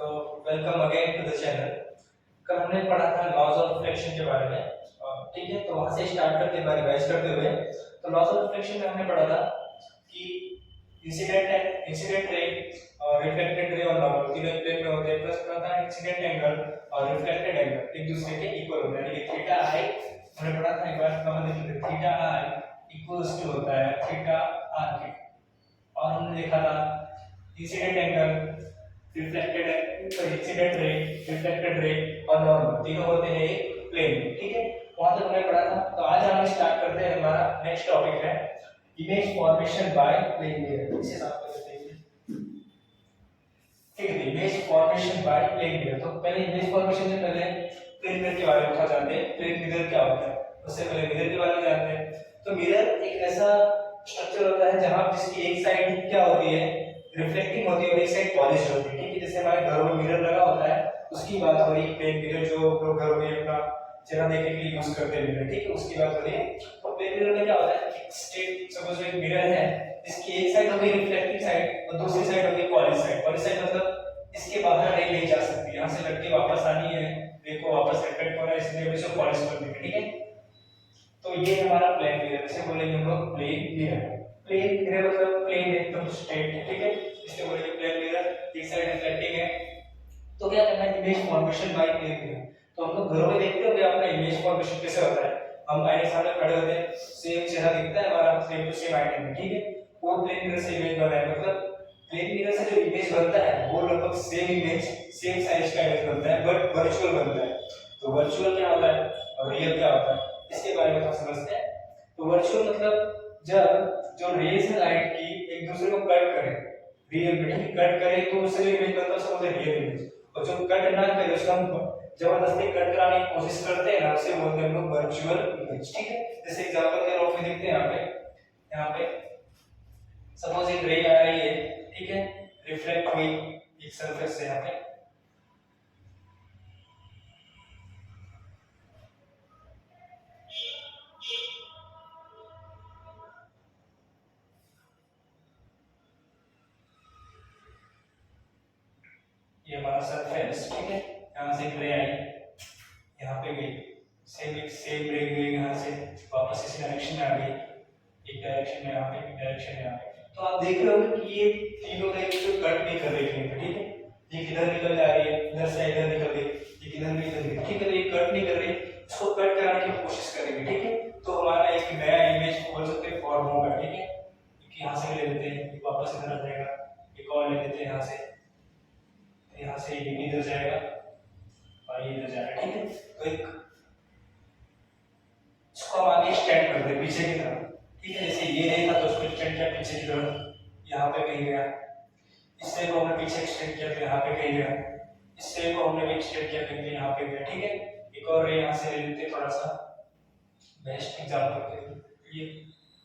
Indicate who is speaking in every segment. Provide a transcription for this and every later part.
Speaker 1: तो welcome again to the channel. कल हमने पढ़ा था लॉज ऑफ रिफ्लेक्शन के बारे में। ठीक है, तो वहां से स्टार्ट करते हैं रिवाइज करते हुए। तो लॉज ऑफ रिफ्लेक्शन में हमने पढ़ा था कि इंसिडेंट रे और रिफ्लेक्टेड रे और नॉर्मल तीनों एक प्लेन में होते हैं। प्लस पढ़ा था इंसिडेंट एंगल और रिफ्लेक्टेड एंगल एक दूसरे के इक्वल होते हैं, यानी कि थीटा आई हमने पढ़ा था। एक बार कमेंट देख लेते, थीटा आई इक्वल्स टू होता है थीटा आर के। और हमने देखा था incident angle, incident ray, reflected ray और नॉर्मल तीनों होते हैं एक प्लेन में। ठीक है, वहां तक हमने पढ़ा था। तो आज हम स्टार्ट करते हैं, हमारा नेक्स्ट टॉपिक है image formation by plane mirror. इसे साफ कर देते हैं। ठीक है, image formation by plane mirror. तो पहले इमेज फॉर्मेशन से पहले प्लेन मिरर के बारे में जानते हैं। प्लेन मिरर क्या होता है, उससे पहले मिरर के बारे में जानते हैं। तो मिरर एक ऐसा स्ट्रक्चर होता है जहां जिसकी एक साइड क्या होती है, रिफ्लेक्टिंग होती है और एक साइड पॉलिश होती है। ठीक है, जैसे हमारे घरों में मिरर लगा होता है उसकी बात हो रही है। प्लेन मिरर जो लोग घरों में अपना चेहरा देखने के लिए यूज करते हैं मिरर, ठीक है, उसकी बात हो रही है। तो प्लेन मिरर में क्या होता है, एक स्ट्रेट सपोज एक मिरर है जिसकी एक साइड होगी रिफ्लेक्टिंग साइड और दूसरी साइड होगी पॉलिश साइड। पॉलिश साइड मतलब इसके बाहर रे नहीं जा सकती, यहां से लटके वापस आनी है, रे को वापस रिफ्लेक्ट होना है, इसलिए हम इसे पॉलिश कर देंगे। ठीक है, तो ये हमारा प्लेन मिरर, इसे बोलेंगे हम लोग प्लेन मिरर। प्लेन मिरर मतलब प्लेन एकदम स्ट्रेट है। ठीक है, इसे बोलेंगे प्लेन मिरर। एक साइड रिफ्लेक्टिंग है। तो क्या करना है, image formation by plane mirror. तो हम लोग घरों में देखते हो कि अपना इमेज फॉर्मेशन कैसे होता है। हम आईने के सामने खड़े होते हैं, सेम चेहरा दिखता है हमारा सेम टू सेम आईने में। ठीक है, वो प्लेन मिरर से इमेज बना है, मतलब प्लेन मिरर से जो इमेज बनता है वो लगभग सेम इमेज सेम साइज का इमेज बनता है, बट वर्चुअल बनता है। तो वर्चुअल क्या होता है और रियल क्या होता है, इसके बारे में हम समझते हैं। तो वर्चुअल मतलब जब जो रेज है लाइट की एक दूसरे को कट करे, रियल में कट करे तो उससे जो इमेज बनता है उसको बोलते हैं रियल इमेज। और जो कट ना करे उसको हम जबरदस्ती कट कराने की कोशिश करते हैं ना, उसे बोलते हैं हम लोग वर्चुअल इमेज। ठीक है, जैसे एग्जांपल के रूप में देखते हैं यहाँ पे सपोज एक रे आ रही है, ठीक है, रिफ्लेक्ट हुई एक सरफेस से। यहाँ पे ये हमारा सरफेस, ठीक है, यहाँ से एक रे आई, यहाँ पे गई, सेम रे गई यहाँ से वापस इस डायरेक्शन में आ गई, एक डायरेक्शन में यहाँ पे, एक डायरेक्शन में यहाँ पे। तो आप देख रहे होंगे कि ये तीनों रे जो कट नहीं कर रही है। ठीक है, ये किधर निकल जा रही है, इधर से इधर निकल गई, ये किधर भी इधर निकल। ठीक है, तो ये कट नहीं कर रही, इसको कट कराने की कोशिश करेंगे। ठीक है, तो हमारा एक नया इमेज बोल सकते हैं फॉर्म होगा। ठीक है, यहाँ से ले लेते हैं, वापस इधर आ जाएगा, एक और ले लेते हैं यहाँ से, यहाँ से ये इधर जाएगा और ये इधर जाएगा। ठीक है, तो एक इसको हम आगे स्टैंड कर दें पीछे की तरफ। ठीक है, जैसे ये नहीं था तो उसको स्टैंड किया पीछे की तरफ, यहाँ पे कहीं गया। इससे को हमने पीछे एक्सटेंड किया तो यहाँ पे कहीं गया। इससे को हमने भी एक्सटेंड किया कहीं यहाँ पे गया। ठीक है, एक और रे यहाँ से ले लेते हैं, थोड़ा सा बेस्ट एग्जांपल के लिए। ये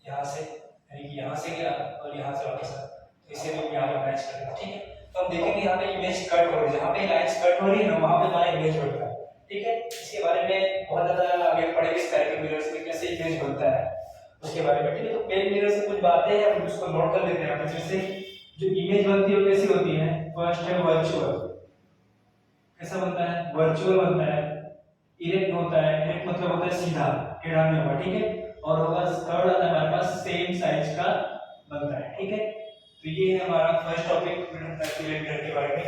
Speaker 1: यहाँ से यानी कि यहाँ से गया और यहाँ से वापस आया, तो इसे हम यहाँ पे मैच करेंगे। ठीक है, तो हम देखेंगे यहाँ पे इमेज कट हो रही है, जहाँ पे लाइंस कट हो रही है ना वहाँ पे हमारा इमेज बनता है। ठीक है, इसके बारे में बहुत ज्यादा आगे पढ़ेंगे स्पेक्ट्रल मिरर्स में कैसे इमेज बनता है उसके बारे में। ठीक है, तो प्लेन मिरर से कुछ बातें हैं हम उसको नोट कर लेते हैं। जैसे जो इमेज बनती है वो कैसी होती है, फर्स्ट है वर्चुअल। कैसा बनता है, वर्चुअल बनता है। इरेक्ट होता है, इरेक्ट मतलब होता है सीधा, टेढ़ा नहीं होगा। ठीक है, और होगा थर्ड आता है हमारे पास सेम साइज का बनता है। ठीक है, तो ये है हमारा फर्स्ट टॉपिक प्लेन मिरर के बारे में।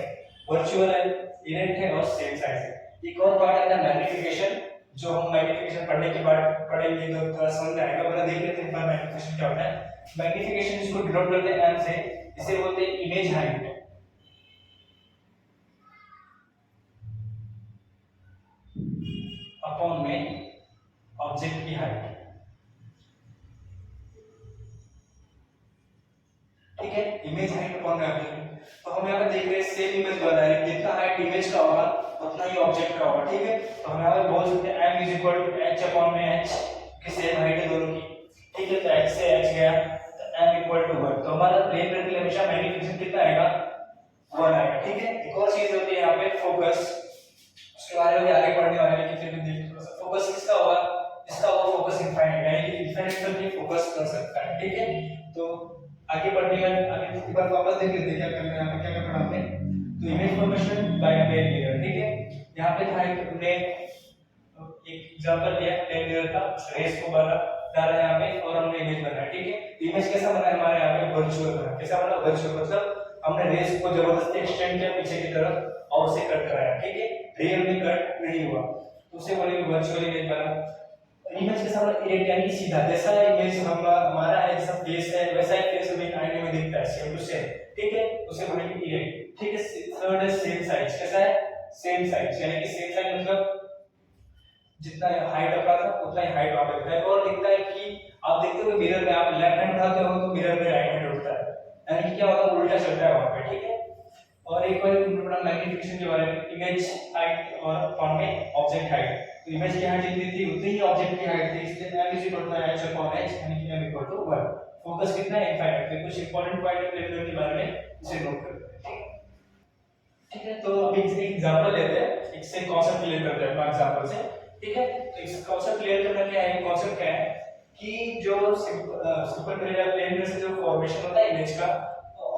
Speaker 1: वर्चुअल है, इरेक्ट है और सेम साइज है। एक और पार्ट आता है मैग्नीफिकेशन, जो हम मैग्नीफिकेशन पढ़ने के बाद पढ़ेंगे तो थोड़ा समझ में आएगा। बता देख लेते हैं मैग्नीफिकेशन क्या होता है। मैग्नीफिकेशन इसको डिनोट करते हैं एम से, इसे बोलते हैं इमेज हाइट। अपॉन में ऑब्जेक्ट की हाइट। ठीक है, इमेज हाइट अपॉन में ऑब्जेक्ट। तो हम यहाँ पे देख रहे हैं सेम इमेज बना है, जितना हाइट इमेज का होगा उतना ही ऑब्जेक्ट का होगा। ठीक है, तो हम यहाँ पे बोल सकते हैं m is equal to h upon में h, की सेम हाइट है दोनों की। ठीक है, तो h से h गया तो m इक्वल टू 1। तो हमारा प्लेन मिरर के लिए हमेशा मैग्नीफिकेशन कितना आएगा, 1 आएगा। ठीक है, एक और चीज होती है यहाँ पे फोकस, उसके बारे में आगे पढ़ने वाले हैं कि फिर भी देख थोड़ा सा। फोकस किसका होगा, इसका होगा फोकस इनफाइनाइट, यानी कि इनफाइनाइट तक ये फोकस कर सकता है। ठीक है, तो आगे बढ़ने का आगे एक बार वापस देख लेते हैं क्या करना है, यहाँ पे क्या करना है हमने। तो image formation by plane mirror, ठीक है। यहाँ पे था हमने एक एग्जांपल लिया प्लेन मिरर का, रेस को डाला यहाँ पे और हमने इमेज बनाया, ठीक है। तो इमेज कैसा बना है हमारे यहाँ पे, वर्चुअल बना। कैसा बना, वर्चुअल, मतलब हमने रेस को जबरदस्ती एक्सटेंड किया पीछे की तरफ और उसे कट कराया, ठीक है। रियल में कट नहीं हुआ, तो उसे बोलेंगे वर्चुअल इमेज बना। इमेज कैसा बना, इरेक्ट यानी सीधा, जैसा इमेज हमारा है, जैसा फेस है वैसा ही फेस हमें आईने में दिखता है, सेम टू सेम, ठीक है। उसे बोलेंगे इरेक्ट, ठीक है। थर्ड है सेम साइज, कैसा है, सेम साइज, यानी कि सेम साइज मतलब जितना हाइट अपना था उतना ही हाइट वहां पे दिखता है। और दिखता है कि आप देखते हो मिरर में, आप लेफ्ट हैंड उठाते हो तो मिरर में राइट हैंड उठता है, यानी कि क्या होता है, उल्टा चलता है वहां पे, ठीक है। और एक बार थोड़ा मैग्नीफिकेशन के बारे में, इमेज हाइट और फॉर्म में ऑब्जेक्ट हाइट। तो इमेज की हाइट जितनी थी उतनी ही ऑब्जेक्ट की हाइट थी, इसलिए m h upon h, यानी कि m = 1। फोकस कितना है, इनफाइनाइट। तो कुछ इंपॉर्टेंट पॉइंट प्लेन के बारे में इसे नोट करते हैं, ठीक है। ठीक है, तो अभी एक एग्जांपल लेते हैं, इससे कॉन्सेप्ट क्लियर करते हैं अपना एग्जांपल से, ठीक है। तो इस कॉन्सेप्ट क्लियर करना क्या है, कॉन्सेप्ट क्या है कि जो सुपर प्लेन से जो फॉर्मेशन होता है इमेज का,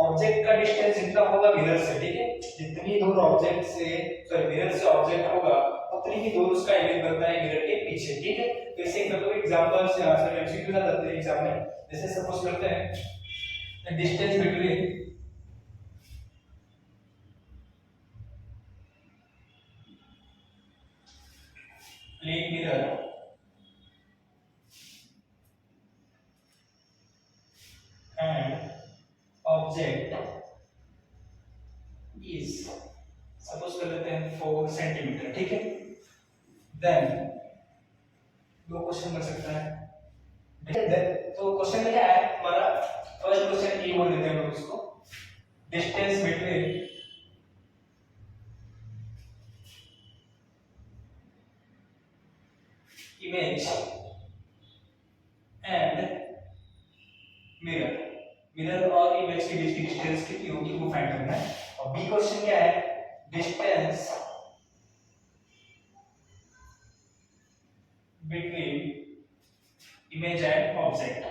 Speaker 1: ऑब्जेक्ट का डिस्टेंस जितना होगा मिरर से, ठीक है, जितनी दूर ऑब्जेक्ट से, सॉरी मिरर से ऑब्जेक्ट होगा उतनी ही दूर उसका इमेज बनता है मिरर के पीछे, ठीक है। तो इसे मतलब एग्जांपल से आंसर एमसीक्यू का करते हैं एग्जाम में। जैसे सपोज करते हैं distance between plane mirror and object is, suppose कर लेते हैं 4 सेंटीमीटर, ठीक है। देन दो क्वेश्चन बन सकता है, तो क्वेश्चन में क्या है हमारा, फर्स्ट क्वेश्चन ये बोल देते हैं हम लोग इसको, distance between image and mirror, mirror और इमेज के बीच की डिस्टेंस कितनी होगी वो फाइंड करना है। और बी क्वेश्चन क्या है, distance between image and object,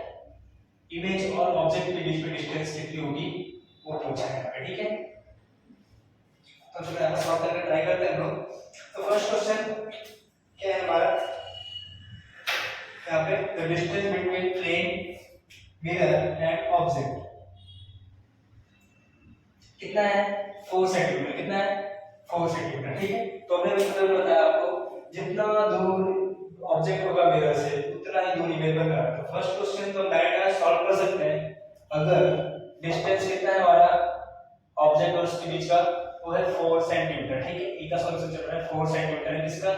Speaker 1: image और ऑब्जेक्ट के बीच में डिस्टेंस कितनी होगी वो पूछा है, ठीक है। तो चलो यहाँ सॉल्व करके ट्राई करते हैं हम लोग। तो फर्स्ट क्वेश्चन क्या है हमारा, यहाँ पे the distance between plane mirror and object कितना है, 4 सेंटीमीटर, कितना है 4 सेंटीमीटर, ठीक है। तो हमने मतलब बताया आपको जितना दूर ऑब्जेक्ट होगा मिरर से उतना ही दूर इमेज बन रहा है। तो फर्स्ट क्वेश्चन तो डायरेक्ट सॉल्व कर सकते हैं, अगर डिस्टेंस कितना है हमारा ऑब्जेक्ट और उसके बीच का, वो है 4 सेंटीमीटर, ठीक है। ई का सॉल्यूशन चल रहा है 4 सेंटीमीटर है किसका,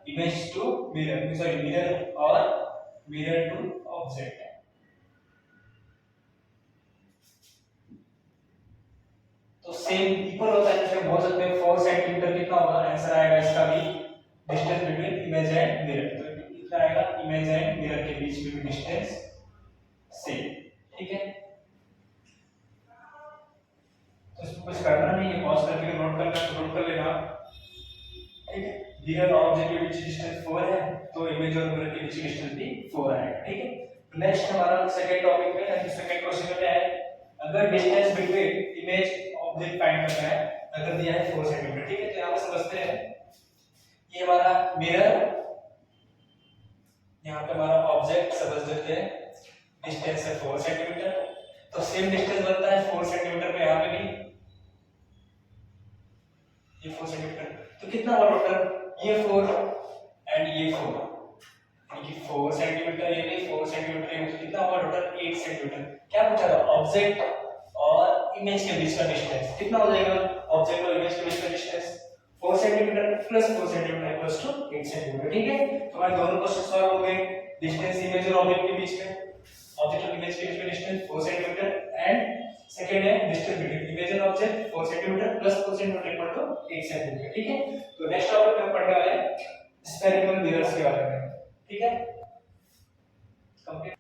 Speaker 1: image to mirror, sorry mirror और मिरर टू ऑब्जेक्ट है। तो सेम इक्वल होता है, इसमें बोल सकते हैं 4 सेंटीमीटर कितना होगा, आंसर आएगा इसका भी distance between image and mirror. तो कितना आएगा, इमेज एंड मिरर के बीच में भी डिस्टेंस सेम, ठीक है। तो इसमें कुछ करना नहीं है, पॉज करके नोट करना तो नोट कर लेना, ठीक है। मिरर और ऑब्जेक्ट के बीच डिस्टेंस 4 है, तो इमेज और मिरर के बीच डिस्टेंस भी 4 आएगा, ठीक है। नेक्स्ट हमारा सेकंड टॉपिक में, यानी सेकंड क्वेश्चन में क्या है, अगर distance between image object find करना है, अगर दिया है 4 सेंटीमीटर, ठीक है। तो यहां पे समझते हैं, ये हमारा मिरर, यहां पे हमारा ऑब्जेक्ट, समझ लेते हैं डिस्टेंस है 4 सेंटीमीटर, तो सेम डिस्टेंस बनता है 4 सेंटीमीटर पे, यहां पे भी ये 4 सेंटीमीटर, तो कितना हुआ टोटल, ये 4 एंड ये 4, यानी कि 4 सेंटीमीटर, ये भी 4 सेंटीमीटर, ये कितना हुआ टोटल 8 सेंटीमीटर। क्या पूछा था, ऑब्जेक्ट और इमेज के बीच का डिस्टेंस कितना हो जाएगा, ऑब्जेक्ट और इमेज के बीच का distance 4 centimetre plus 4 centimetre equals to 8 centimetre, ठीक है। तो हमारे दोनों क्वेश्चन सॉल्व हो गए, डिस्टेंस इमेज और ऑब्जेक्ट के बीच में, ऑब्जेक्ट और इमेज के बीच में डिस्टेंस 4 सेंटीमीटर, एंड सेकंड है distance between image and object 4 centimetre plus 4 centimetre equal to 8 centimetre, ठीक है। तो नेक्स्ट टॉपिक हम पढ़ने वाले हैं स्फेरिकल मिरर्स के बारे में, ठीक है। कंप्लीट,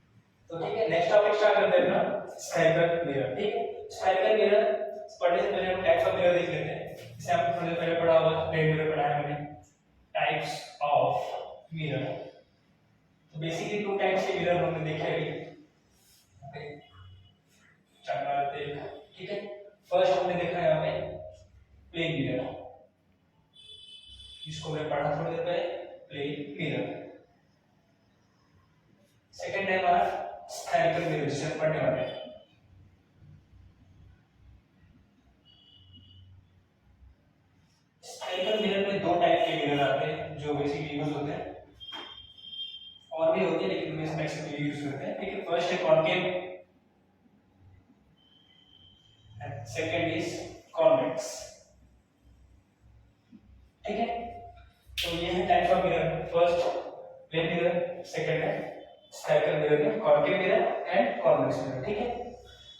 Speaker 1: तो ठीक है, नेक्स्ट टॉपिक स्टार्ट करते हैं अपना स्फेरिकल मिरर, ठीक है। स्फेरिकल मिरर पढ़ने से पहले हम टाइप्स ऑफ मिरर देख लेते हैं। जैसे आपने थोड़ी देर पहले पढ़ा होगा, प्लेन मिरर पढ़ा है हमने, टाइप्स ऑफ मिरर। तो बेसिकली 2 टाइप्स के मिरर हमने देखे अभी, ठीक है। फर्स्ट हमने देखा है यहाँ पे प्लेन मिरर, इसको मैं पढ़ा थोड़ी देर पहले, प्लेन मिरर। सेकंड है हमारा स्फेरिकल मिरर, जिसे हम पढ़ने वाले हैं। स्फेरिकल मिरर में दो टाइप के मिरर आते हैं जो बेसिकली यूज होते हैं, और भी होते हैं लेकिन मैं मैक्सिमम यूज करते हैं। ठीक है, फर्स्ट है concave and second is convex. ठीक है, तो ये है types of mirror, first plane mirror, second है स्फेरिकल मिरर में concave mirror and convex mirror. ठीक है,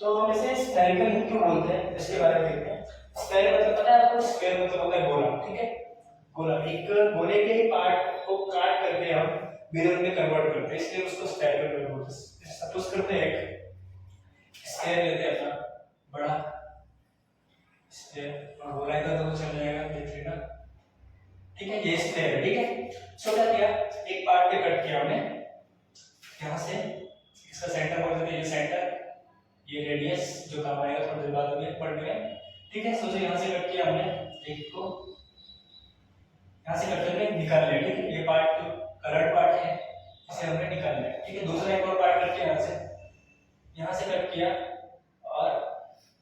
Speaker 1: तो हम इसे स्फेरिकल ही क्यों बोलते हैं इसके बारे में देखते हैं। स्फेयर मतलब पता है आपको, स्फेयर मतलब होता है गोला। ठीक है, गोला, एक गोले के ही पार्ट को काट करके हम मिरर में कन्वर्ट करते हैं, इसलिए उसको स्फेरिकल मिरर बोलते हैं। सपोज करते हैं एक स्फेयर लेते हैं अपना बड़ा स्फेयर, और गोला इधर तो चल जाएगा, देख लेना। ठीक है, ये स्फेयर है। ठीक है, सो क्या किया, एक पार्ट पे कट किया हमने, यहाँ से इसका सेंटर बोल देते हैं, ये सेंटर, ये रेडियस जो काम आएगा थोड़ी देर बाद में पढ़ने में। ठीक है, सोचो यहाँ से कट किया हमने एक को, यहाँ से कट करके निकाल लिया। ठीक है, ये पार्ट जो कलर्ड पार्ट है इसे हमने निकाल लिया। ठीक है, दूसरा एक और पार्ट कट किया, यहाँ से कट किया और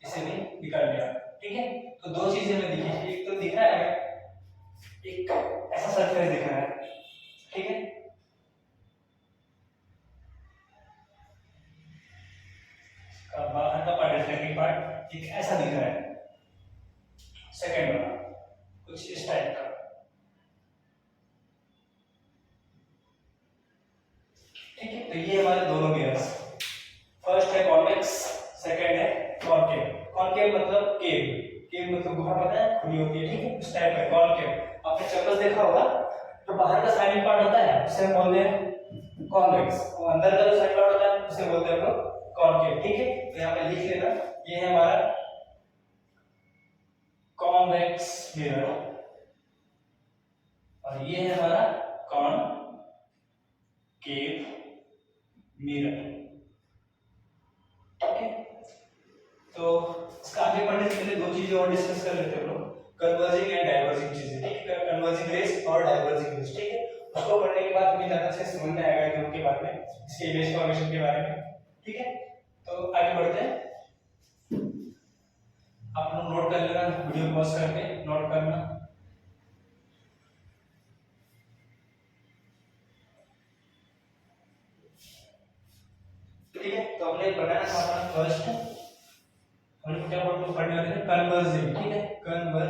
Speaker 1: इसे भी निकाल लिया। ठीक है, तो दो चीजें हमें दिखी, एक तो दिख रहा है एक ऐसा सरफेस दिख रहा है। ठीक है, बाहर का पार्ट, रिफ्लेक्टिंग पार्ट एक ऐसा दिख रहा है, सेकंड वाला कुछ इस टाइप का। ठीक है, तो ये हमारे दोनों मिरर्स, फर्स्ट है कॉन्वेक्स, सेकंड है कॉनकेव। कॉनकेव मतलब केव, केव मतलब गुफा, पता है खुली होती है। ठीक है, इस टाइप का कॉनकेव। आपने चप्पल देखा होगा, तो बाहर का शाइनिंग पार्ट होता है उसे हम बोलते हैं कॉन्वेक्स, और अंदर का जो साइड पार्ट होता है उसे बोलते हैं हम लोग कॉनकेव। ठीक है, तो यहाँ पे लिख लेना, ये है हमारा कॉन्वेक्स मिरर और ये है हमारा कॉनकेव मिरर। ठीक है, तो इसका आगे बढ़ने से पहले दो चीजें और डिस्कस कर लेते हैं हम लोग, कन्वर्जिंग एंड डाइवर्जिंग चीजें। ठीक है, कन्वर्जिंग रेस और डाइवर्जिंग रेस। ठीक है, उसको पढ़ने के बाद हमें ज्यादा अच्छे से समझ में आएगा इन दोनों के बारे में, इसके इमेज फॉर्मेशन के बारे में। ठीक है, तो आगे बढ़ते हैं। आप लोग नोट कर लेना, वीडियो पॉज करके नोट करना। ठीक है, तो हमने बनाया था अपना फर्स्ट, हमने क्या पढ़ने वाले थे, कन्वर्जिंग। ठीक है, कन्वर्जिंग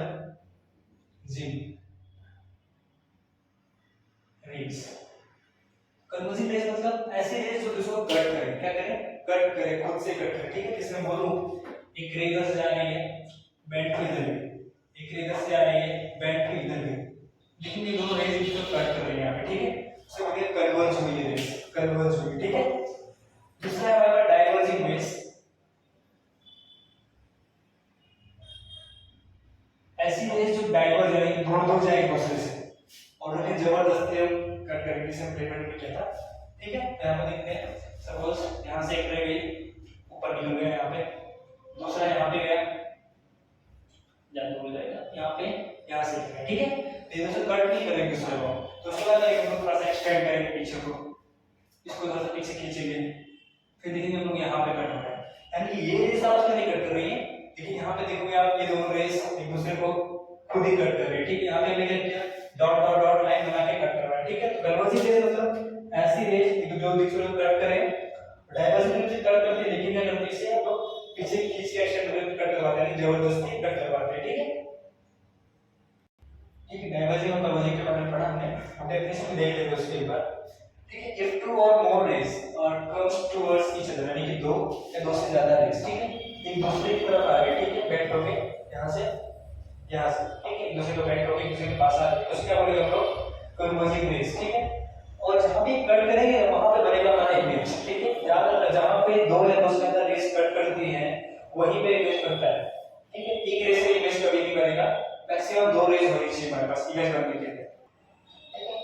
Speaker 1: रेस। कन्वर्जिंग रेस मतलब ऐसी रेस जो दूसरे को कट करे, क्या करे, कट करे, खुद से कट करे। ठीक है, किसमें बोलूं, एक रे इधर से आ रही है, बेंड टू इधर गई, एक रे इधर से आ रही है, बेंड टू इधर गई, लेकिन ये दोनों रेस एक दूसरे को कट कर रही है यहाँ पे। ठीक है, इसको बोलते हैं कन्वर्ज हुई है रेस, कन्वर्ज हुई। ठीक है, दूसरा है हमारा डाइवर्जिंग रेस। ऐसी रेस जो डाइवर्ज यानी दूर जाए एक दूसरे से, और उन्हें जबरदस्ती हम कट करके इसे पेमेंट भी किया था। ठीक है, तो यहाँ पे देखते हैं, सपोज यहाँ से एक रह गई, ऊपर निकल गया यहाँ पे, दूसरा यहाँ पे गया, जानते हो जाएगा यहाँ पे, यहाँ से गया। ठीक है, तो इधर से कट नहीं करेंगे दूसरे को, तो उसके बाद हम लोग थोड़ा सा एक्सटेंड करेंगे पीछे को, इसको थोड़ा सा पीछे खींचेंगे, फिर देखेंगे हम लोग यहाँ पे कट हो रहा है, यानी ये रेस आपस में नहीं कट कर रही है, लेकिन यहाँ पे देखोगे आप ये दोनों रेस एक दूसरे को खुद ही कट कर रही है। ठीक है, यहाँ पे हमने क्या किया, डॉट डॉट डॉट लाइन बना के कट कर रहा है। ठीक है, तो कन्वर्जिंग रेस मतलब ऐसी रेस जो दूसरे को कट करे, डाइवर्जिंग रेस कट करती है लेकिन क्या करती है, इसे हम लोग पीछे खींच के एक्सटेंड करके कट करवाते हैं, जबरदस्ती कट करवाते हैं। ठीक है, ठीक है, डाइवर्जिंग और कन्वर्जिंग के बारे में पढ़ा हमने, अब डेफिनेशन देख लेते हैं उसके एक बार। ठीक है, if two or more rays comes towards each other, यानी कि दो या दो से ज्यादा रेस, ठीक है, एक दूसरे की तरफ आ गए, ठीक है, बेंड होके यहाँ से, ठीक है, एक दूसरे को बेंड होके एक दूसरे के पास आ गए, तो उसको क्या बोलेंगे हम लोग, कन्वर्जिंग रेस। ठीक है, और जहाँ भी कट करेंगे वहां पे बनेगा हमारा इमेज। ठीक है, जहाँ पे दो या दो से ज्यादा रेस कट करती हैं वहीं पे इमेज बनता है। ठीक है, एक रेस से इमेज कभी नहीं बनेगा, मैक्सिमम दो रेस होनी चाहिए हमारे पास इमेज बनने के लिए।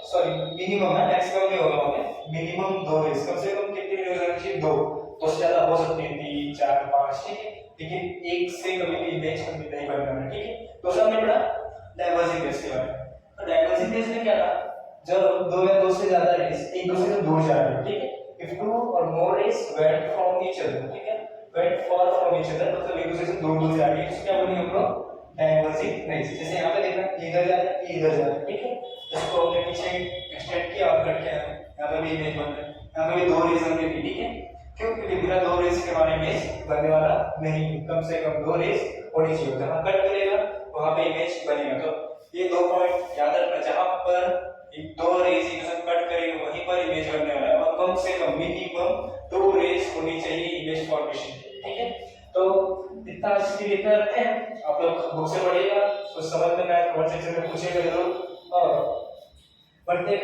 Speaker 1: सॉरी, मिनिमम है, मैक्सिमम नहीं होगा, हमें मिनिमम दो रेस, कम से कम कितनी रेस होनी चाहिए, दो, तो से ज्यादा हो सकती है, 3 4 5, ठीक है, लेकिन एक से कभी भी इमेज कभी नहीं बनना, ठीक है। तो हमने पढ़ा डाइवर्जिंग रेस के बारे में। तो डाइवर्जिंग रेस में क्या था, जब दो या दो से ज्यादा रेस एक दूसरे से दूर जा रही है, ठीक है, if two or more rays went from each other, ठीक है, went far from each other, मतलब एक दूसरे से दूर दूर जा रही है, इसको क्या बोलेंगे हम लोग, डाइवर्जिंग रेस। जैसे यहाँ पे देखना, इधर जा रहा है, इधर जा रहा है, ठीक है, इसको हमने पीछे एक्सटेंड किया और कट किया, यहाँ पे भी इमेज बन रहा है, यहाँ पे भी दो रेस हमने ली, ठीक है, क्यों, क्योंकि बिना दो रेस के हमारा इमेज बनने वाला नहीं, कम से कम दो रेस होनी चाहिए, जहाँ कट करेगा वहाँ पे इमेज बनेगा। तो ये दो पॉइंट याद रखना, जहाँ पर दो रेस एक दूसरे कट करेंगे वहीं पर इमेज बनने वाला है, और कम से कम मिनिमम दो रेस होनी चाहिए इमेज फॉर्मेशन, ठीक है। तो इतना आज के लिए इतना रखते हैं, आप लोग बुक से पढ़िएगा, तो समझ में आए कमेंट सेक्शन में पूछिएगा जरूर, और बढ़ते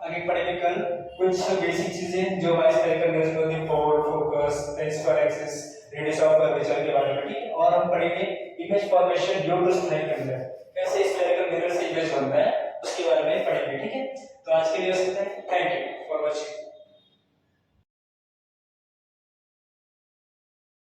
Speaker 1: आगे पढ़ेंगे कल कुछ बेसिक चीजें जो हमारे स्पेक्ट्रम में होती हैं, fold, focus, transfer axis, radius of curvature के बारे में, ठीक है। और हम पढ़ेंगे image formation due to slide के अंदर कैसे स्फेरिकल मिरर से इमेज बनता है उसके बारे में पढ़ेंगे, ठीक है। तो आज के लिए बस इतना ही।